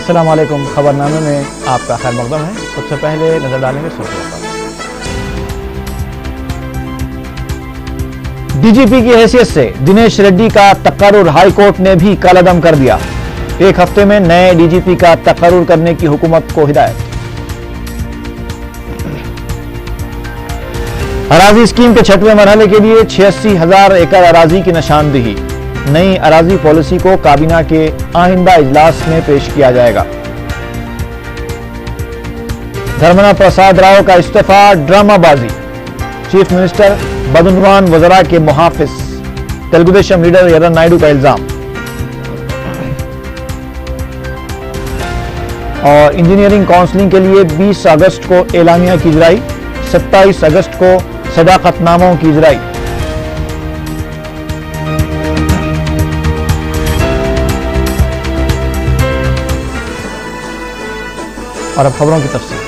अस्सलाम वालेकुम। खबरनामे में आपका खैर मकदम है। सबसे पहले नजर डालेंगे सुर्खियों पर। डीजीपी की हैसियत से दिनेश रेड्डी का तकर्रुर हाई कोर्ट ने भी कालादम कर दिया। एक हफ्ते में नए डीजीपी का तकर्रुर करने की हुकूमत को हिदायत। अराजी स्कीम के 6वें मरहले के लिए 86,000 एकड़ अराजी की निशानदेही। नई अराजी पॉलिसी को काबीना के आइंदा इजलास में पेश किया जाएगा। धर्मेंद्र प्रसाद राव का इस्तीफा ड्रामाबाजी। चीफ मिनिस्टर बदनवान वज़रा के मुहाफिज। तेलुगुदेशम लीडर एर्रन नायडू का इल्जाम। और इंजीनियरिंग काउंसलिंग के लिए 20 अगस्त को एलामिया की इजराई। 27 अगस्त को सदाकतनामों की इजराई। और अब खबरों की तफसील।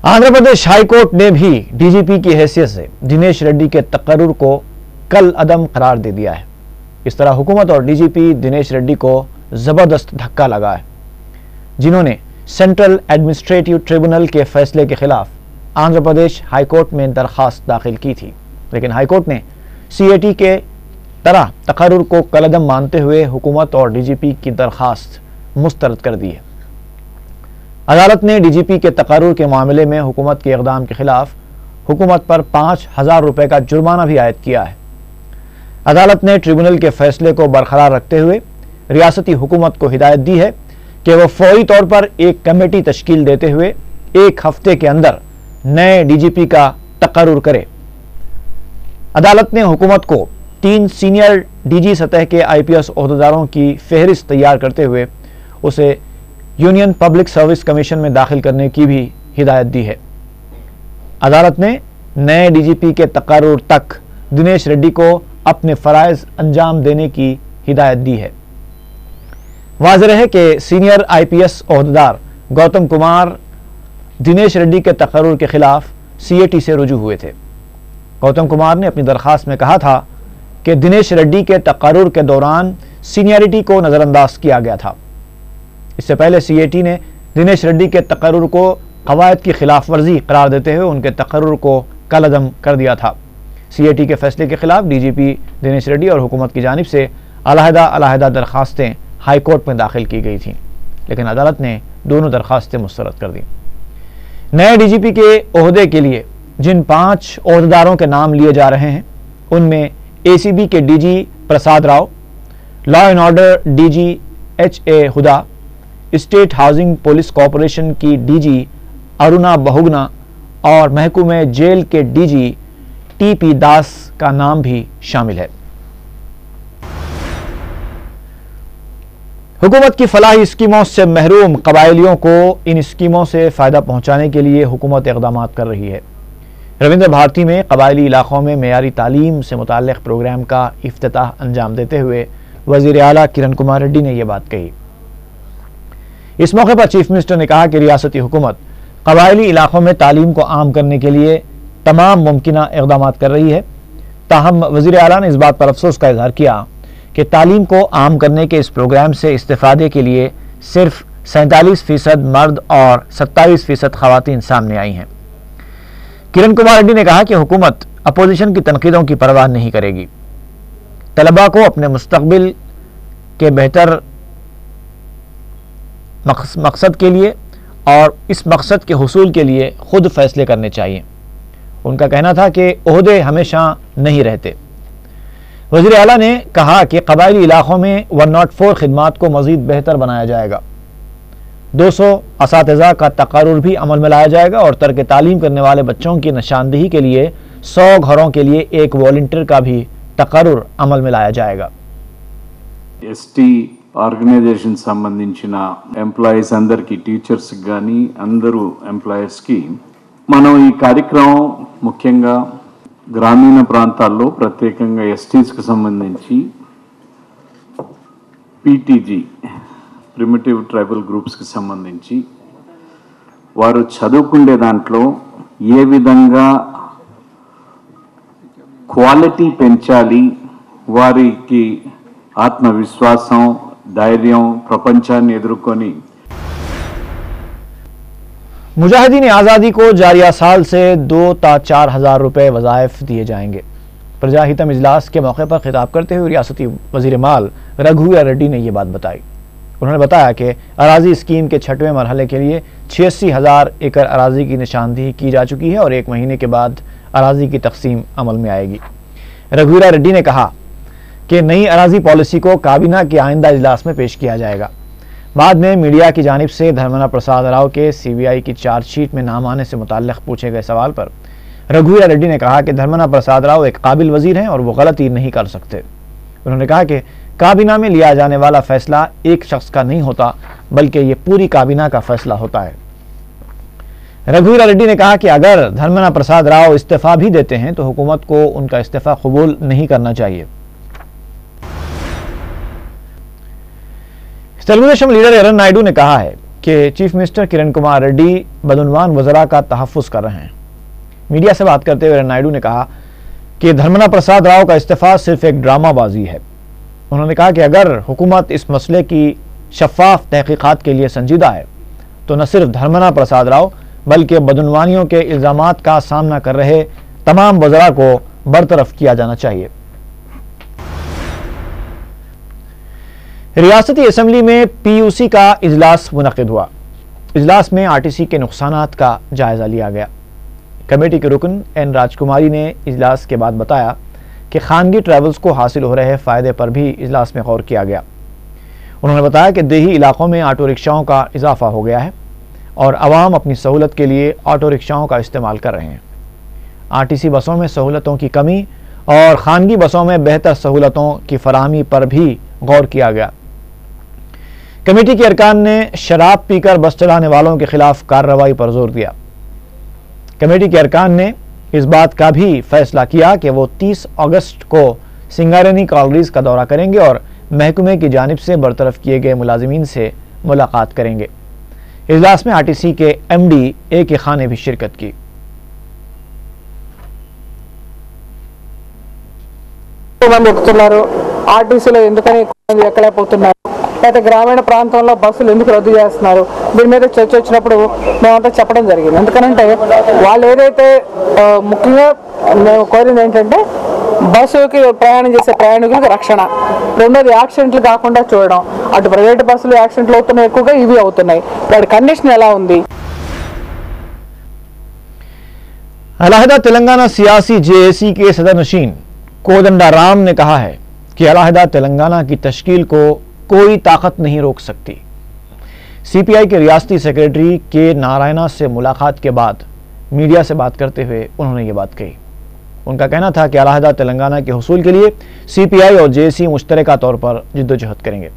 आंध्र प्रदेश हाई कोर्ट ने भी डीजीपी की हैसियत से दिनेश रेड्डी के तकर्रुर को कल अदम करार दे दिया है। इस तरह हुकूमत और डीजीपी दिनेश रेड्डी को जबरदस्त धक्का लगा है, जिन्होंने सेंट्रल एडमिनिस्ट्रेटिव ट्रिब्यूनल के फैसले के खिलाफ आंध्र प्रदेश हाई कोर्ट में दरखास्त दाखिल की थी, लेकिन हाई कोर्ट ने सीएटी के तरह तकर्रुर को कलअदम मानते हुए हुकूमत और डीजीपी की दरखास्त मुस्तरद कर दी है। अदालत ने डीजीपी के तकर्रुर के मामले में हुकूमत के इक़दाम के खिलाफ हुकूमत पर 5,000 रुपए का जुर्माना भी आयद किया है। अदालत ने ट्रिब्यूनल के फैसले को बरकरार रखते हुए रियासती हुकूमत को हिदायत दी है कि वह फौरी तौर पर एक कमेटी तश्कील देते हुए 1 हफ्ते के अंदर नए डीजीपी का तकर्रुर करे। अदालत ने हुकूमत को 3 सीनियर डीजी सतह के आईपीएस ओहदेदारों की फहरिस्त तैयार करते हुए उसे यूनियन पब्लिक सर्विस कमीशन में दाखिल करने की भी हिदायत दी है। अदालत ने नए डीजीपी के तकर्रुर तक दिनेश रेड्डी को अपने फराइज अंजाम देने की हिदायत दी है। वाज़ेह है कि सीनियर आईपीएस ओहदेदार गौतम कुमार दिनेश रेड्डी के तकर्रुर के खिलाफ सीएटी से रुजू हुए थे। गौतम कुमार ने अपनी दरखास्त में कहा था कि दिनेश रेड्डी के तकर्रुर के दौरान सीनियरिटी को नजरअंदाज किया गया था। इससे पहले सीएटी ने दिनेश रेड्डी के तकर्रुर को कवायद की खिलाफ वर्जी करार देते हुए उनके तकर्रुर को कलअदम कर दिया था। सीएटी के फैसले के खिलाफ डीजीपी दिनेश रेड्डी और हुकूमत की जानिब से अलहदा दरखास्तें हाई कोर्ट में दाखिल की गई थीं, लेकिन अदालत ने दोनों दरखास्तें मुस्तरद कर दी। नए डीजीपी के ओहदे के लिए जिन 5 ओहदेदारों के नाम लिए जा रहे हैं, उनमें एसीबी के DG Prasad Rao, law and order DG HA Huda, state housing police corporation की डीजी अरुणा बहुगुना और महकूमे जेल के डीजी टीपी दास का नाम भी शामिल है। हुकूमत की फलाही स्कीमों से महरूम कबायलियों को इन स्कीमों से फायदा पहुंचाने के लिए हुकूमत इक़दाम कर रही है। रविंद्र भारती में कबायली इलाकों में मेयारी तालीम से मुताल्लिक़ प्रोग्राम का इफ्तिताह अंजाम देते हुए वज़ीर आला किरण कुमार रेड्डी ने यह बात कही। इस मौके पर चीफ मिनिस्टर ने कहा कि रियासती हुकूमत कबायली इलाकों में तालीम को आम करने के लिए तमाम मुमकिना इक़दाम कर रही है। ताहम वज़ीर आला ने इस बात पर अफसोस का इज़हार किया कि तालीम को आम करने के इस प्रोग्राम से इस्तिफ़ादे के लिए सिर्फ 47% मर्द और 27% ख़वातीन सामने आई हैं। किरण कुमार रेड्डी ने कहा कि हुकूमत अपोजिशन की तनकीदों की परवाह नहीं करेगी। तलबा को अपने मुस्तक़बिल के बेहतर मकसद के लिए और इस मकसद के हुसूल के लिए खुद फैसले करने चाहिए। उनका कहना था कि ओहदे हमेशा नहीं रहते। वज़ीर आला ने कहा कि कबायली इलाकों में 104 खिदमात को मज़ीद बेहतर बनाया जाएगा। 200 असातिज़ा का तकर्रुर भी अमल में लाया जाएगा और तर्क तालीम करने वाले बच्चों की निशानदेही के लिए 100 घरों के लिए एक वॉलंटियर का भी तकर्रुर अमल में लाया जाएगा। एसटी ఆర్గనైజేషన్ సంబంధించిన ఎంప్లాయీస్ అందరికీ టీచర్స్ కానీ అందరూ ఎంప్లాయర్స్కి మనం ఈ కార్యక్రమం ముఖ్యంగా గ్రామీణ ప్రాంతాల్లో ప్రత్యేకంగా ఎస్టీస్కి సంబంధించి పీటీజీ ప్రిమిటివ్ ట్రైబల్ గ్రూప్స్కి సంబంధించి వారు చదువుకునే దాంట్లో ఏ విధంగా క్వాలిటీ పెంచాలి, వారికి ఆత్మవిశ్వాసం, ధైర్యం, ప్రపంచాన్ని ఎదుర్కొని मुजाहिदीन आज़ादी को जारिया साल से 2 ता 4 हज़ार रुपये वज़ाइफ दिए जाएंगे। प्रजाहितम इजलास के मौके पर खिताब करते हुए रियासती वज़ीर माल रघुवीरा रेड्डी ने यह बात बताई। उन्होंने बताया कि अराजी स्कीम के 6वें मरहले के लिए 86,000 एकड़ अराजी की निशानदेही की जा चुकी है और 1 महीने के बाद अराजी की तकसीम अमल में आएगी। रघुवीरा रेड्डी ने कहा कि नई अराजी पॉलिसी को काबीना के आइंदा इजलास में पेश किया जाएगा। बाद में मीडिया की जानिब से धर्मना प्रसाद राव के CBI की चार्जशीट में नाम आने से मुताल्लिक़ पूछे गए सवाल पर रघुवीरा रेड्डी ने कहा कि धर्मना प्रसाद राव एक काबिल वजीर हैं और वो गलती नहीं कर सकते। उन्होंने कहा कि काबीना में लिया जाने वाला फैसला एक शख्स का नहीं होता, बल्कि ये पूरी काबीना का फैसला होता है। रघुवीरा रेड्डी ने कहा कि अगर धर्मना प्रसाद राव इस्तीफा भी देते हैं तो हुकूमत को उनका इस्तीफा कबूल नहीं करना चाहिए। तेलुगु देशम लीडर एरन नायडू ने कहा है कि चीफ मिनिस्टर किरण कुमार रेड्डी बदउनवान वज़रा का तहफ़्फ़ुज़ कर रहे हैं। मीडिया से बात करते हुए एरन नायडू ने कहा कि धर्मना प्रसाद राव का इस्तीफा सिर्फ एक ड्रामाबाजी है। उन्होंने कहा कि अगर हुकूमत इस मसले की शफ़ाफ तहक़ीक़ात के लिए संजीदा है तो न सिर्फ धर्मना प्रसाद राव बल्कि बदउनवानियों के इल्ज़ामात का सामना कर रहे तमाम वज़रा को बरतरफ किया जाना चाहिए। रियासती असम्बली में PUC का इजलास मुनक़िद हुआ। इजलास में RTC के नुकसानात का जायज़ा लिया गया। कमेटी के रुकन N राजकुमारी ने इजलास के बाद बताया कि खानगी ट्रैवल्स को हासिल हो रहे फ़ायदे पर भी इजलास में गौर किया गया। उन्होंने बताया कि देही इलाकों में ऑटो रिक्शाओं का इजाफा हो गया है और आवाम अपनी सहूलत के लिए ऑटो रिक्शाओं का इस्तेमाल कर रहे हैं। RTC बसों में सहूलतों की कमी और खानगी बसों में बेहतर सहूलतों की फराहमी पर भी गौर किया गया। कमेटी के अरकान ने शराब पीकर बस चलाने वालों के खिलाफ कार्रवाई पर जोर दिया। कमेटी के अरकान ने इस बात का भी फैसला किया कि वो 30 अगस्त को सिंगारेनी कॉलोनीज का दौरा करेंगे और महकमे की जानिब से बरतरफ किए गए मुलाजिमीन से मुलाकात करेंगे। इजलास में RTC के MD AK खान ने भी शिरकत की। ఆర్టీసీలో ఎందుకని ఎక్కలేకపోతున్నారు, లేకపోతే గ్రామీణ ప్రాంతంలో బస్సులు ఎందుకు రద్దు చేస్తున్నారు, దీని మీద చర్చ వచ్చినప్పుడు మేమంతా చెప్పడం జరిగింది. ఎందుకంటే వాళ్ళు ఏదైతే ముఖ్యంగా మేము కోరింది ఏంటంటే బస్సుకి ప్రయాణం చేసే ప్రయాణికులకు రక్షణ, రెండోది యాక్సిడెంట్లు కాకుండా చూడడం. అటు ప్రైవేట్ బస్సులు యాక్సిడెంట్లు అవుతున్నాయి, ఎక్కువగా ఇవి అవుతున్నాయి. వాటి కండిషన్ ఎలా ఉంది? अलहदा तेलंगाना सियासी JAC के सदर नशीन कोदंडा राम ने कहा है कि अलहदा तेलंगाना की तश्कील को कोई ताकत नहीं रोक सकती। CPI के रियासती सेक्रेटरी के नारायणा से मुलाकात के बाद मीडिया से बात करते हुए उन्होंने ये बात कही। उनका कहना था कि अलहदा तेलंगाना के हुसूल के लिए CPI और JAC मुश्तरका तौर पर जिद्दोजहद करेंगे।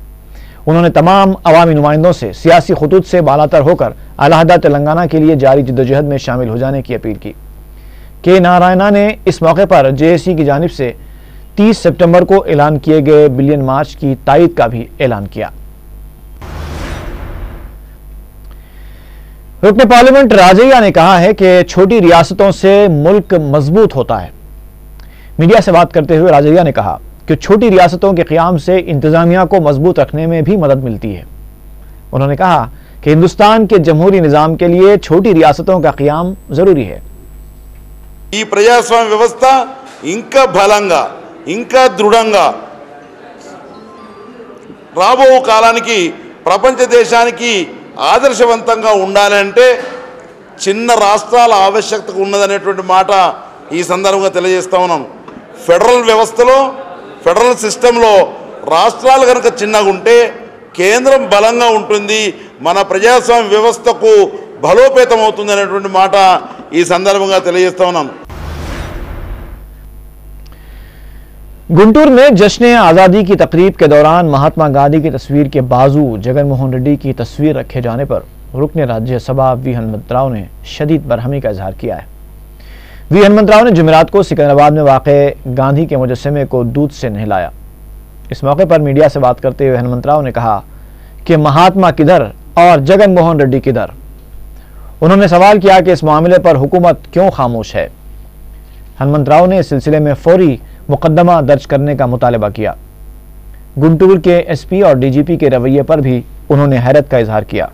उन्होंने तमाम अवामी नुमाइंदों से सियासी खुतूत से बालातर होकर अलहदा तेलंगाना के लिए जारी जिद्दोजहद में शामिल हो जाने की अपील की। के नारायणा ने इस मौके पर JAC की जानिब से 30 सितंबर को ऐलान किए गए बिलियन मार्च की तायद का भी ऐलान किया। रुकने पार्लियामेंट राजैया ने कहा है कि छोटी रियासतों से मुल्क मजबूत होता है। मीडिया से बात करते हुए राजैया ने कहा कि छोटी रियासतों के क़याम से इंतजामिया को मजबूत रखने में भी मदद मिलती है। उन्होंने कहा कि हिंदुस्तान के जमहूरी निज़ाम के लिए छोटी रियासतों का क़याम ज़रूरी है। ఈ ప్రజాస్వామ్య వ్యవస్థ ఇంకా బలంగా ఇంకా దృఢంగా రాబో కాలానికి ప్రపంచ దేశానికి ఆదర్శవంతంగా ఉండాలంటే చిన్న రాష్ట్రాల ఆవశ్యకత ఉన్నదనేటువంటి మాట ఈ సందర్భంగా తెలియజేస్తా ఉన్నాను. ఫెడరల్ వ్యవస్థలో ఫెడరల్ సిస్టంలో రాష్ట్రాలు కనుక చిన్నగా ఉంటే కేంద్రం బలంగా ఉంటుంది, మన ప్రజాస్వామ్య వ్యవస్థకు బలోపేతం అవుతుంది అనేటువంటి మాట ఈ సందర్భంగా తెలియజేస్తా ఉన్నాను. गुंटूर में जश्न आज़ादी की तकरीब के दौरान महात्मा गांधी की तस्वीर के बाजू जगन मोहन रेड्डी की तस्वीर रखे जाने पर रुकने राज्यसभा वी हनुमंतराव ने शदीद बरहमी का इजहार किया है। वी हनुमंतराव ने जुमेरात को सिकंदराबाद में वाक़े गांधी के मुजस्समे को दूध से नहलाया। इस मौके पर मीडिया से बात करते हुए हनुमंतराव ने कहा कि महात्मा किधर और जगन मोहन रेड्डी किधर। उन्होंने सवाल किया कि इस मामले पर हुकूमत क्यों खामोश है। हनुमंत राव ने इस सिलसिले में फौरी मुकदमा दर्ज करने का मुतालबा किया। गुंटूर के एसपी और डीजीपी के रवैये पर भी उन्होंने हैरत का इजहार किया।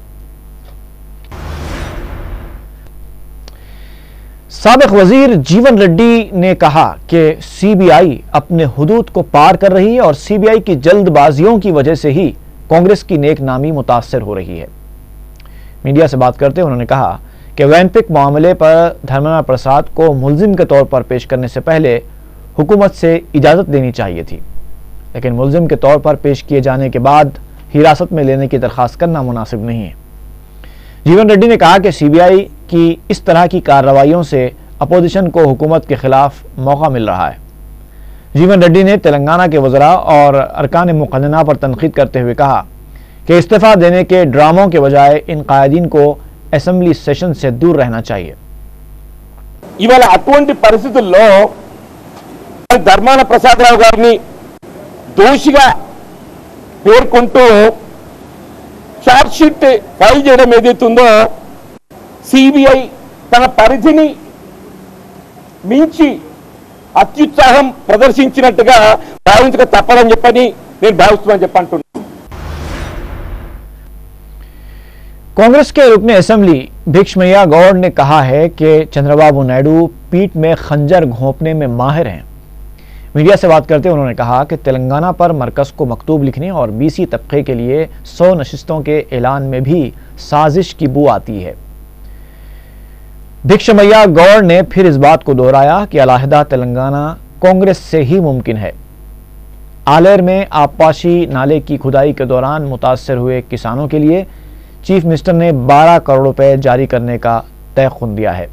साबिक वजीर जीवन रेड्डी ने कहा कि सीबीआई अपने हुदूद को पार कर रही है और सीबीआई की जल्दबाजियों की वजह से ही कांग्रेस की नेक नामी मुतासर हो रही है। मीडिया से बात करते हुए उन्होंने कहा कि वैनपिक मामले पर धर्मेंद्र प्रसाद को मुलजिम के तौर पर पेश करने से पहले हुकूमत से इजाज़त देनी चाहिए थी, लेकिन मुलजिम के तौर पर पेश किए जाने के बाद हिरासत में लेने की दरख्वास्त करना मुनासिब नहीं है। जीवन रेड्डी ने कहा कि सीबीआई की इस तरह की कार्रवाइयों से अपोजिशन को हुकूमत के खिलाफ मौका मिल रहा है। जीवन रेड्डी ने तेलंगाना के वज़रा और अरकान मुक़न्नना पर तनकीद करते हुए कहा कि इस्तीफ़ा देने के ड्रामों के बजाय इन कायदीन को असेंबली सेशन से दूर रहना चाहिए। ఇవాళ అటువంటి పరిస్థితుల్లో ధర్మాన ప్రసాదరావు గారిని దోషిగా పేర్కొంటూ చార్జ్ షీట్ ఫైల్ చేయడం ఏదైతుందో సిబిఐ తన పరిధిని మించి అత్యుత్సాహం ప్రదర్శించినట్టుగా భావించక తప్పదని చెప్పని నేను భావిస్తున్నాను చెప్పంటున్నాను। कांग्रेस के रुकन असेंबली भिक्षमैया गौड़ ने कहा है कि चंद्रबाबू नायडू पीठ में खंजर घोंपने में माहिर हैं। मीडिया से बात करते उन्होंने कहा कि तेलंगाना पर मरकज को मकतूब लिखने और बीसी तबके के लिए 100 नशिस्तों के ऐलान में भी साजिश की बू आती है। भिक्षमैया गौड़ ने फिर इस बात को दोहराया कि अलहदा तेलंगाना कांग्रेस से ही मुमकिन है। आलेर में आबपाशी नाले की खुदाई के दौरान मुतासर हुए किसानों के लिए चीफ मिनिस्टर ने 12 करोड़ रुपए जारी करने का तय खुन दिया है।